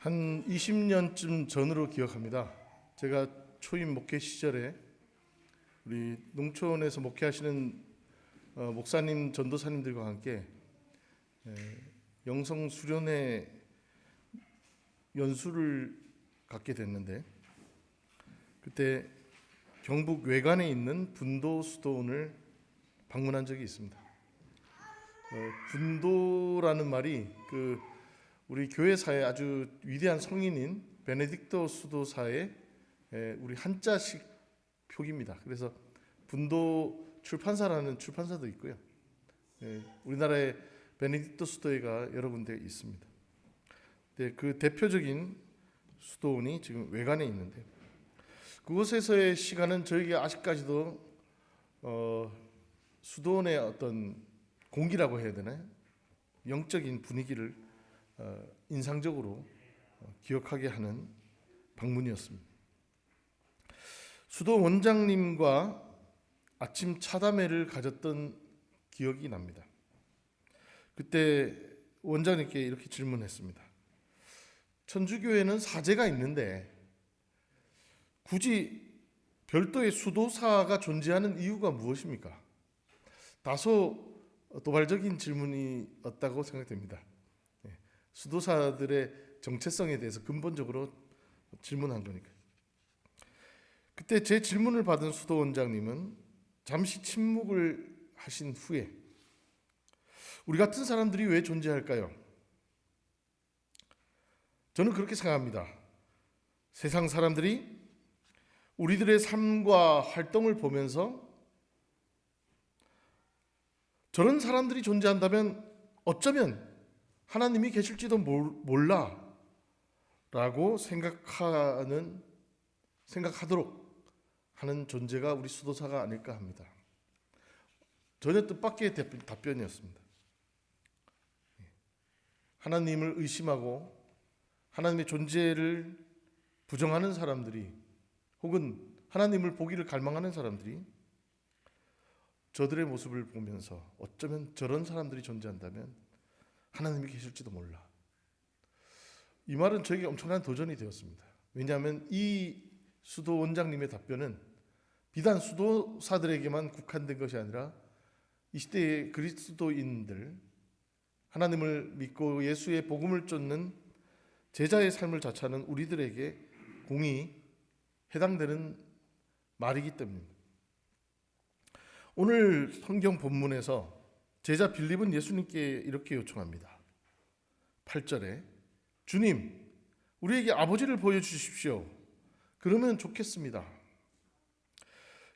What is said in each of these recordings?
한 20년쯤 전으로 기억합니다. 제가 초임 목회 시절에 우리 농촌에서 목회하시는 목사님, 전도사님들과 함께 영성 수련회 연수를 갖게 됐는데, 그때 경북 외관에 있는 분도 수도원을 방문한 적이 있습니다. 분도라는 말이 우리 교회사의 아주 위대한 성인인 베네딕토 수도사의 우리 한자식 표기입니다. 그래서 분도 출판사라는 출판사도 있고요. 우리나라에 베네딕토 수도회가 여러 군데 있습니다. 그 대표적인 수도원이 지금 외관에 있는데, 그곳에서의 시간은 저에게 아직까지도 수도원의 어떤 공기라고 해야 되나요? 영적인 분위기를 인상적으로 기억하게 하는 방문이었습니다. 수도 원장님과 아침 차담회를 가졌던 기억이 납니다. 그때 원장님께 이렇게 질문했습니다. 천주교에는 사제가 있는데 굳이 별도의 수도사가 존재하는 이유가 무엇입니까? 다소 도발적인 질문이었다고 생각됩니다. 수도사들의 정체성에 대해서 근본적으로 질문한 거니까. 그때 제 질문을 받은 수도 원장님은 잠시 침묵을 하신 후에 우리 같은 사람들이 왜 존재할까요? 저는 그렇게 생각합니다. 세상 사람들이 우리들의 삶과 활동을 보면서 저런 사람들이 존재한다면 어쩌면 하나님이 계실지도 몰라 라고 생각하도록 하는 존재가 우리 수도사가 아닐까 합니다. 전혀 뜻밖의 답변이었습니다. 하나님을 의심하고 하나님의 존재를 부정하는 사람들이, 혹은 하나님을 보기를 갈망하는 사람들이 저들의 모습을 보면서 어쩌면 저런 사람들이 존재한다면 하나님이 계실지도 몰라. 이 말은 저에게 엄청난 도전이 되었습니다. 왜냐하면 이 수도 원장님의 답변은 비단 수도사들에게만 국한된 것이 아니라 이 시대의 그리스도인들, 하나님을 믿고 예수의 복음을 쫓는 제자의 삶을 자처하는 우리들에게 공히 해당되는 말이기 때문입니다. 오늘 성경 본문에서 제자 빌립은 예수님께 이렇게 요청합니다. 8절에 주님, 우리에게 아버지를 보여주십시오. 그러면 좋겠습니다.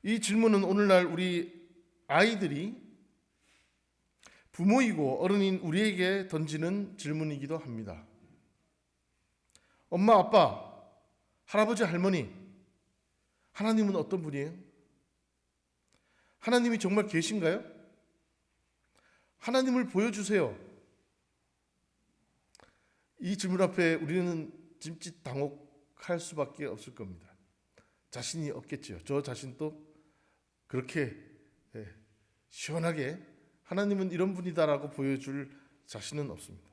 이 질문은 오늘날 우리 아이들이 부모이고 어른인 우리에게 던지는 질문이기도 합니다. 엄마, 아빠, 할아버지, 할머니, 하나님은 어떤 분이에요? 하나님이 정말 계신가요? 하나님을 보여주세요. 이 질문 앞에 우리는 찜짓당혹할 수밖에 없을 겁니다. 자신이 없겠지요. 저 자신도 그렇게 시원하게 하나님은 이런 분이다라고 보여줄 자신은 없습니다.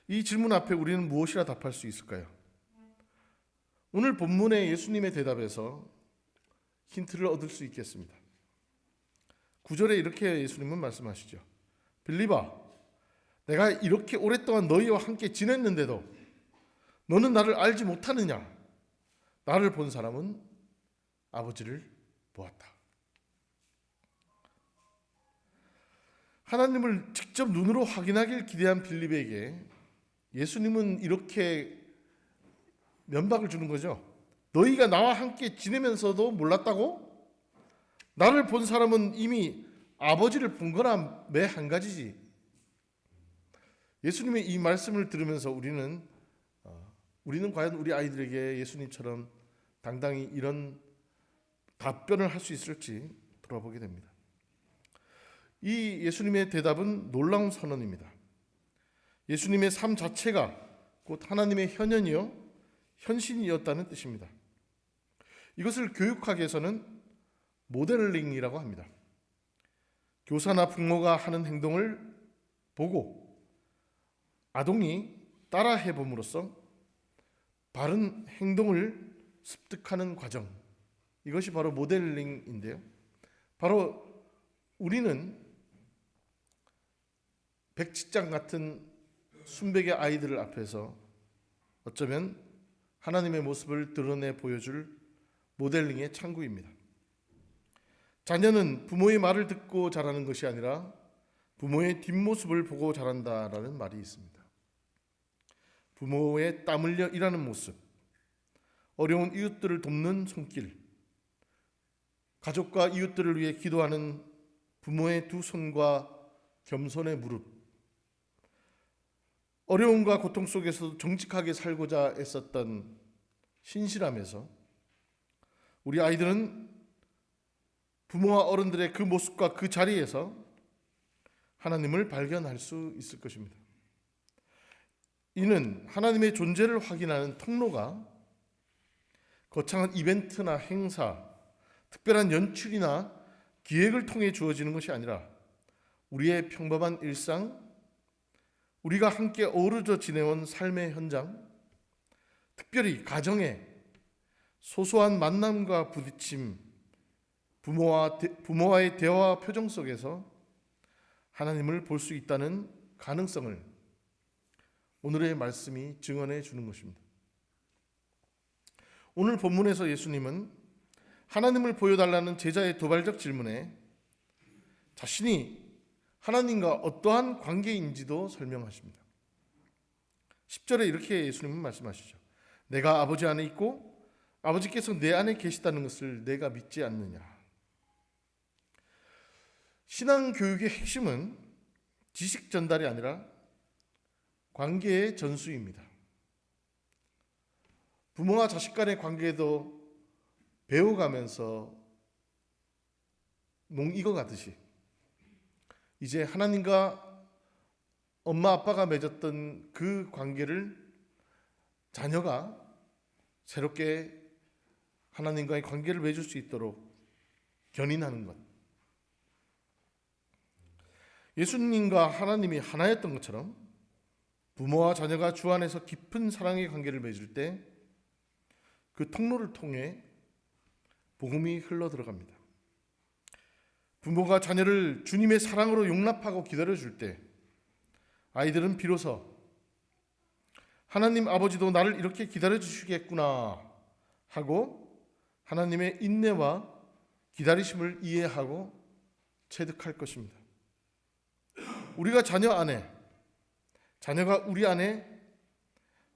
이 질문 앞에 우리는 무엇이라 답할 수 있을까요? 오늘 본문의 예수님의 대답에서 힌트를 얻을 수 있겠습니다. 9절에 이렇게 예수님은 말씀하시죠. 빌립아, 내가 이렇게 오랫동안 너희와 함께 지냈는데도 너는 나를 알지 못하느냐? 나를 본 사람은 아버지를 보았다. 하나님을 직접 눈으로 확인하길 기대한 빌립에게 예수님은 이렇게 면박을 주는 거죠. 너희가 나와 함께 지내면서도 몰랐다고? 나를 본 사람은 이미 아버지를 본 거나 매 한 가지지. 예수님의 이 말씀을 들으면서 우리는 과연 우리 아이들에게 예수님처럼 당당히 이런 답변을 할 수 있을지 돌아보게 됩니다. 이 예수님의 대답은 놀라운 선언입니다. 예수님의 삶 자체가 곧 하나님의 현현이요 현신이었다는 뜻입니다. 이것을 교육학에서는 모델링이라고 합니다. 교사나 부모가 하는 행동을 보고 아동이 따라해 봄으로써 바른 행동을 습득하는 과정, 이것이 바로 모델링인데요. 바로 우리는 백지장 같은 순백의 아이들을 앞에서 어쩌면 하나님의 모습을 드러내 보여줄 모델링의 창구입니다. 자녀는 부모의 말을 듣고 자라는 것이 아니라 부모의 뒷모습을 보고 자란다라는 말이 있습니다. 부모의 땀 흘려 일하는 모습, 어려운 이웃들을 돕는 손길, 가족과 이웃들을 위해 기도하는 부모의 두 손과 겸손의 무릎, 어려움과 고통 속에서도 정직하게 살고자 애썼던 신실함에서 우리 아이들은 부모와 어른들의 그 모습과 그 자리에서 하나님을 발견할 수 있을 것입니다. 이는 하나님의 존재를 확인하는 통로가 거창한 이벤트나 행사, 특별한 연출이나 기획을 통해 주어지는 것이 아니라 우리의 평범한 일상, 우리가 함께 어우러져 지내온 삶의 현장, 특별히 가정의 소소한 만남과 부딪힘, 부모와의 대화 표정 속에서 하나님을 볼 수 있다는 가능성을 오늘의 말씀이 증언해 주는 것입니다. 오늘 본문에서 예수님은 하나님을 보여달라는 제자의 도발적 질문에 자신이 하나님과 어떠한 관계인지도 설명하십니다. 10절에 이렇게 예수님은 말씀하시죠. 내가 아버지 안에 있고 아버지께서 내 안에 계시다는 것을 내가 믿지 않느냐. 신앙교육의 핵심은 지식 전달이 아니라 관계의 전수입니다. 부모와 자식 간의 관계도 배워가면서 익어가듯이 이제 하나님과 엄마 아빠가 맺었던 그 관계를 자녀가 새롭게 하나님과의 관계를 맺을 수 있도록 견인하는 것. 예수님과 하나님이 하나였던 것처럼 부모와 자녀가 주 안에서 깊은 사랑의 관계를 맺을 때 그 통로를 통해 복음이 흘러 들어갑니다. 부모가 자녀를 주님의 사랑으로 용납하고 기다려줄 때 아이들은 비로소 하나님 아버지도 나를 이렇게 기다려주시겠구나 하고 하나님의 인내와 기다리심을 이해하고 체득할 것입니다. 우리가 자녀 안에, 자녀가 우리 안에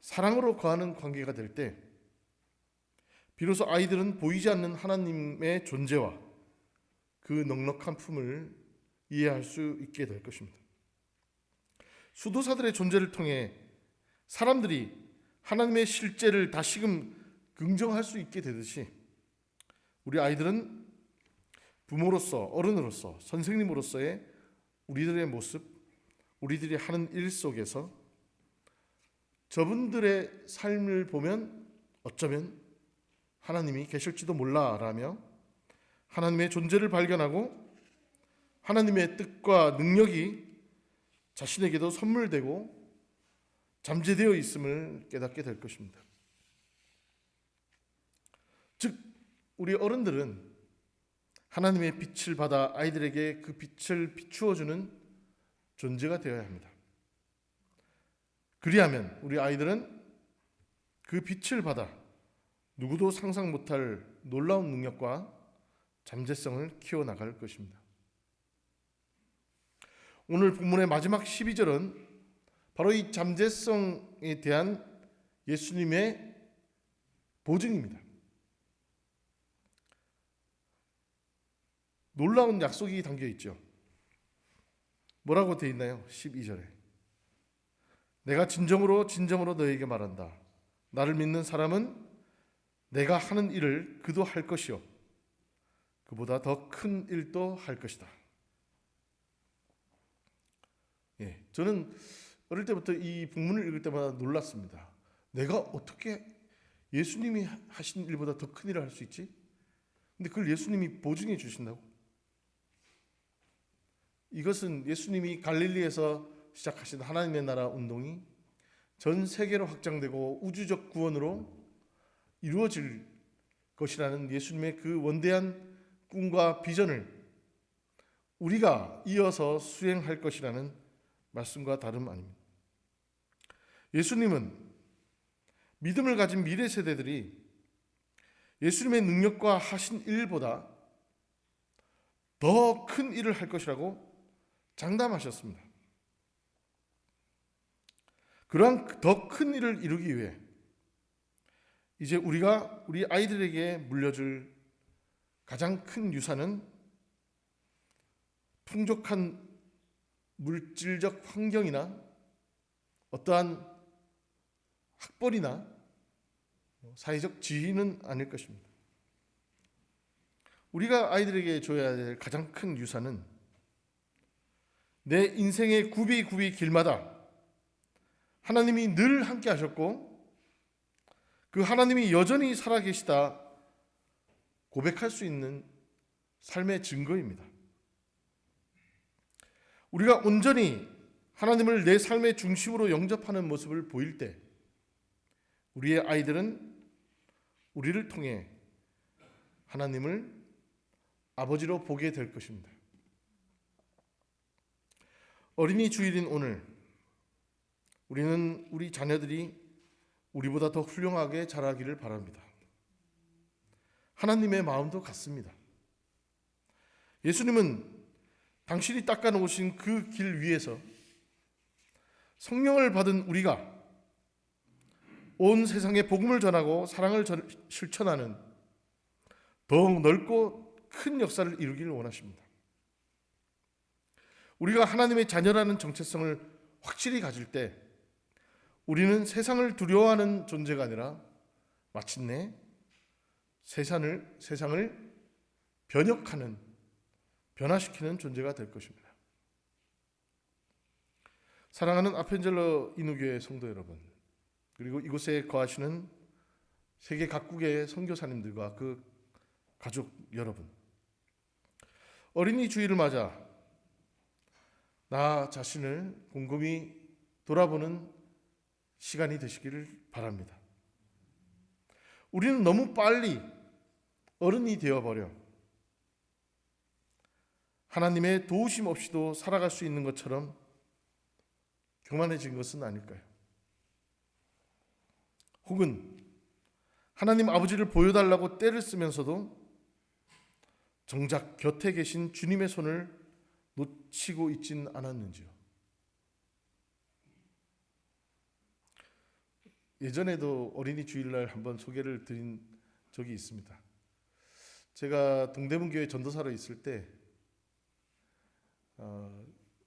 사랑으로 거하는 관계가 될 때 비로소 아이들은 보이지 않는 하나님의 존재와 그 넉넉한 품을 이해할 수 있게 될 것입니다. 수도사들의 존재를 통해 사람들이 하나님의 실제를 다시금 긍정할 수 있게 되듯이 우리 아이들은 부모로서, 어른으로서, 선생님으로서의 우리들의 모습, 우리들이 하는 일 속에서 저분들의 삶을 보면 어쩌면 하나님이 계실지도 몰라라며 하나님의 존재를 발견하고 하나님의 뜻과 능력이 자신에게도 선물되고 잠재되어 있음을 깨닫게 될 것입니다. 즉 우리 어른들은 하나님의 빛을 받아 아이들에게 그 빛을 비추어주는 존재가 되어야 합니다. 그리하면 우리 아이들은 그 빛을 받아 누구도 상상 못할 놀라운 능력과 잠재성을 키워나갈 것입니다. 오늘 본문의 마지막 12절은 바로 이 잠재성에 대한 예수님의 보증입니다. 놀라운 약속이 담겨 있죠. 뭐라고 되어 있나요? 12절에 내가 진정으로 너에게 말한다. 나를 믿는 사람은 내가 하는 일을 그도 할 것이요 그보다 더 큰 일도 할 것이다. 저는 어릴 때부터 이 본문을 읽을 때마다 놀랐습니다. 내가 어떻게 예수님이 하신 일보다 더 큰 일을 할 수 있지? 근데 그걸 예수님이 보증해 주신다고? 이것은 예수님이 갈릴리에서 시작하신 하나님의 나라 운동이 전 세계로 확장되고 우주적 구원으로 이루어질 것이라는 예수님의 그 원대한 꿈과 비전을 우리가 이어서 수행할 것이라는 말씀과 다름 아닙니다. 예수님은 믿음을 가진 미래 세대들이 예수님의 능력과 하신 일보다 더 큰 일을 할 것이라고 장담하셨습니다. 그러한 더 큰 일을 이루기 위해 이제 우리가 우리 아이들에게 물려줄 가장 큰 유산은 풍족한 물질적 환경이나 어떠한 학벌이나 사회적 지위는 아닐 것입니다. 우리가 아이들에게 줘야 될 가장 큰 유산은 내 인생의 굽이굽이 길마다 하나님이 늘 함께 하셨고 그 하나님이 여전히 살아계시다 고백할 수 있는 삶의 증거입니다. 우리가 온전히 하나님을 내 삶의 중심으로 영접하는 모습을 보일 때 우리의 아이들은 우리를 통해 하나님을 아버지로 보게 될 것입니다. 어린이 주일인 오늘 우리는 우리 자녀들이 우리보다 더 훌륭하게 자라기를 바랍니다. 하나님의 마음도 같습니다. 예수님은 당신이 닦아놓으신 그 길 위에서 성령을 받은 우리가 온 세상에 복음을 전하고 사랑을 실천하는 더욱 넓고 큰 역사를 이루기를 원하십니다. 우리가 하나님의 자녀라는 정체성을 확실히 가질 때 우리는 세상을 두려워하는 존재가 아니라 마침내 세상을 변화시키는 존재가 될 것입니다. 사랑하는 아펜젤러 인후교회 성도 여러분, 그리고 이곳에 거하시는 세계 각국의 선교사님들과 그 가족 여러분, 어린이 주일을 맞아 나 자신을 곰곰이 돌아보는 시간이 되시기를 바랍니다. 우리는 너무 빨리 어른이 되어버려 하나님의 도우심 없이도 살아갈 수 있는 것처럼 교만해진 것은 아닐까요? 혹은 하나님 아버지를 보여달라고 떼를 쓰면서도 정작 곁에 계신 주님의 손을 놓치고 있진 않았는지요? 예전에도 어린이 주일날 한번 소개를 드린 적이 있습니다. 제가 동대문교회 전도사로 있을 때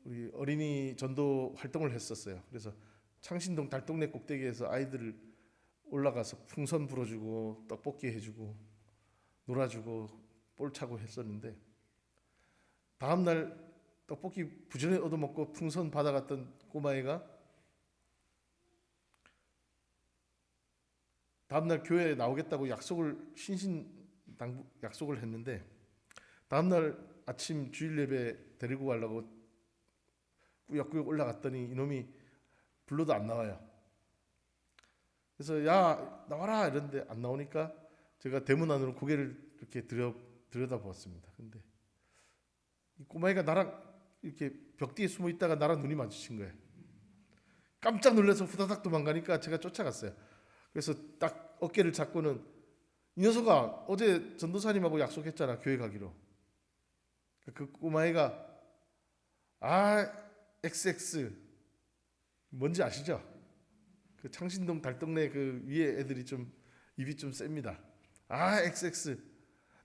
우리 어린이 전도 활동을 했었어요. 그래서 창신동 달동네 꼭대기에서 아이들을 올라가서 풍선 불어주고 떡볶이 해주고 놀아주고 볼 차고 했었는데, 다음날 떡볶이 부지런히 얻어먹고 풍선 받아갔던 꼬마애가 다음날 교회에 나오겠다고 약속을 했는데, 다음날 아침 주일 예배 데리고 가려고 꾸역꾸역 올라갔더니 이놈이 불러도 안 나와요. 그래서 야 나와라 이랬는데 안 나오니까 제가 대문 안으로 고개를 이렇게 들여다보았습니다. 근데 이 꼬마애가 나랑 이렇게 벽 뒤에 숨어 있다가 나랑 눈이 마주친 거예요. 깜짝 놀라서 후다닥 도망가니까 제가 쫓아갔어요. 그래서 딱 어깨를 잡고는, 이 녀석아 어제 전도사님하고 약속했잖아 교회 가기로. 그 꼬마애가 XX 뭔지 아시죠? 그 창신동 달동네 그 위에 애들이 좀 입이 좀 셉니다. XX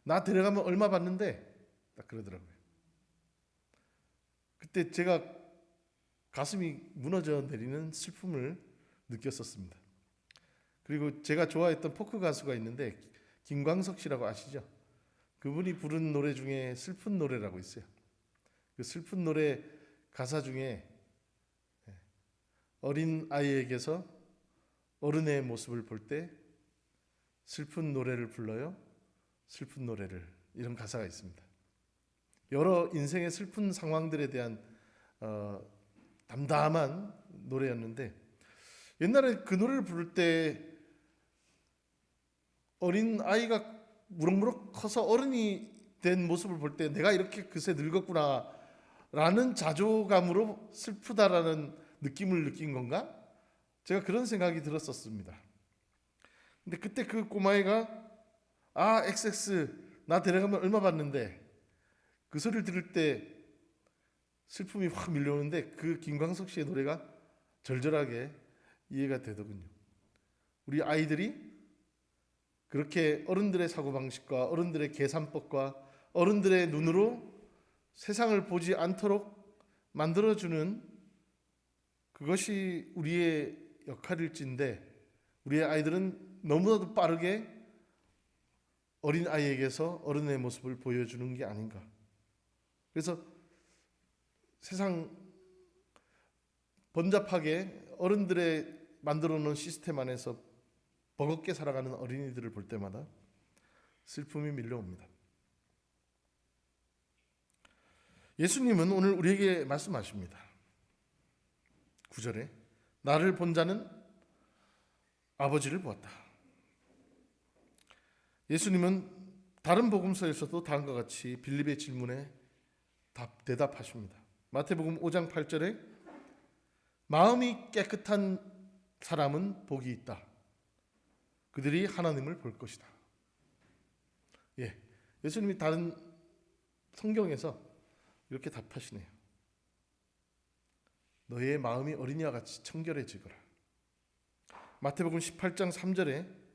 나 데려가면 얼마 받는데? 딱 그러더라고요. 그때 제가 가슴이 무너져 내리는 슬픔을 느꼈었습니다. 그리고 제가 좋아했던 포크 가수가 있는데 김광석 씨라고 아시죠? 그분이 부른 노래 중에 슬픈 노래라고 있어요. 그 슬픈 노래 가사 중에 어린 아이에게서 어른의 모습을 볼 때 슬픈 노래를 불러요. 슬픈 노래를, 이런 가사가 있습니다. 여러 인생의 슬픈 상황들에 대한 담담한 노래였는데, 옛날에 그 노래를 부를 때 어린 아이가 무럭무럭 커서 어른이 된 모습을 볼 때 내가 이렇게 그새 늙었구나 라는 자조감으로 슬프다라는 느낌을 느낀 건가? 제가 그런 생각이 들었었습니다. 근데 그때 그 꼬마애가 XX 나 데려가면 얼마 받는데, 그 소리를 들을 때 슬픔이 확 밀려오는데 그 김광석 씨의 노래가 절절하게 이해가 되더군요. 우리 아이들이 그렇게 어른들의 사고방식과 어른들의 계산법과 어른들의 눈으로 세상을 보지 않도록 만들어주는 그것이 우리의 역할일진데, 우리의 아이들은 너무나도 빠르게 어린 아이에게서 어른의 모습을 보여주는 게 아닌가. 그래서 세상 번잡하게 어른들의 만들어 놓은 시스템 안에서 버겁게 살아가는 어린이들을 볼 때마다 슬픔이 밀려옵니다. 예수님은 오늘 우리에게 말씀하십니다. 9절에 나를 본 자는 아버지를 보았다. 예수님은 다른 복음서에서도 다음과 같이 빌립의 질문에 대답하십니다. 마태복음 5장 8절에 마음이 깨끗한 사람은 복이 있다. 그들이 하나님을 볼 것이다. 예수님이 다른 성경에서 이렇게 답하시네요. 너의 마음이 어린이와 같이 청결해지거라. 마태복음 18장 3절에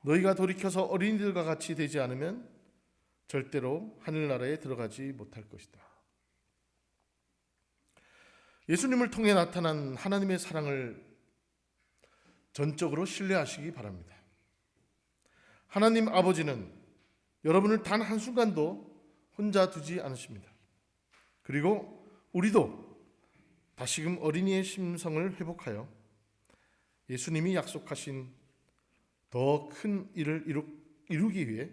너희가 돌이켜서 어린이들과 같이 되지 않으면 절대로 하늘나라에 들어가지 못할 것이다. 예수님을 통해 나타난 하나님의 사랑을 전적으로 신뢰하시기 바랍니다. 하나님 아버지는 여러분을 단 한순간도 혼자 두지 않으십니다. 그리고 우리도 다시금 어린이의 심성을 회복하여 예수님이 약속하신 더 큰 일을 이루기 위해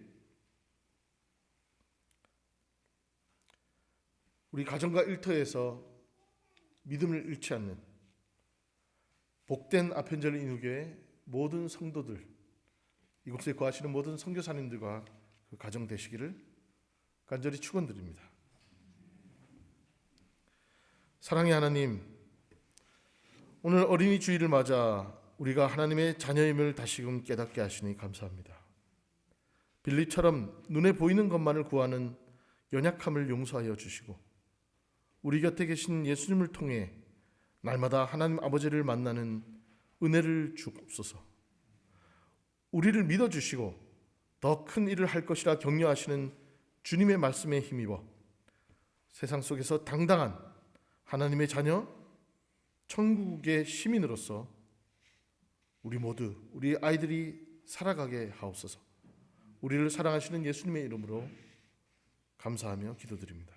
우리 가정과 일터에서 믿음을 잃지 않는 복된 아편절 인후교회 모든 성도들, 이곳에 거하시는 모든 선교사님들과 그 가정 되시기를 간절히 축원드립니다. 사랑의 하나님, 오늘 어린이 주일을 맞아 우리가 하나님의 자녀임을 다시금 깨닫게 하시니 감사합니다. 빌립처럼 눈에 보이는 것만을 구하는 연약함을 용서하여 주시고 우리 곁에 계신 예수님을 통해 날마다 하나님 아버지를 만나는 은혜를 주옵소서. 우리를 믿어주시고 더 큰 일을 할 것이라 격려하시는 주님의 말씀에 힘입어 세상 속에서 당당한 하나님의 자녀, 천국의 시민으로서 우리 모두, 우리 아이들이 살아가게 하옵소서. 우리를 사랑하시는 예수님의 이름으로 감사하며 기도드립니다.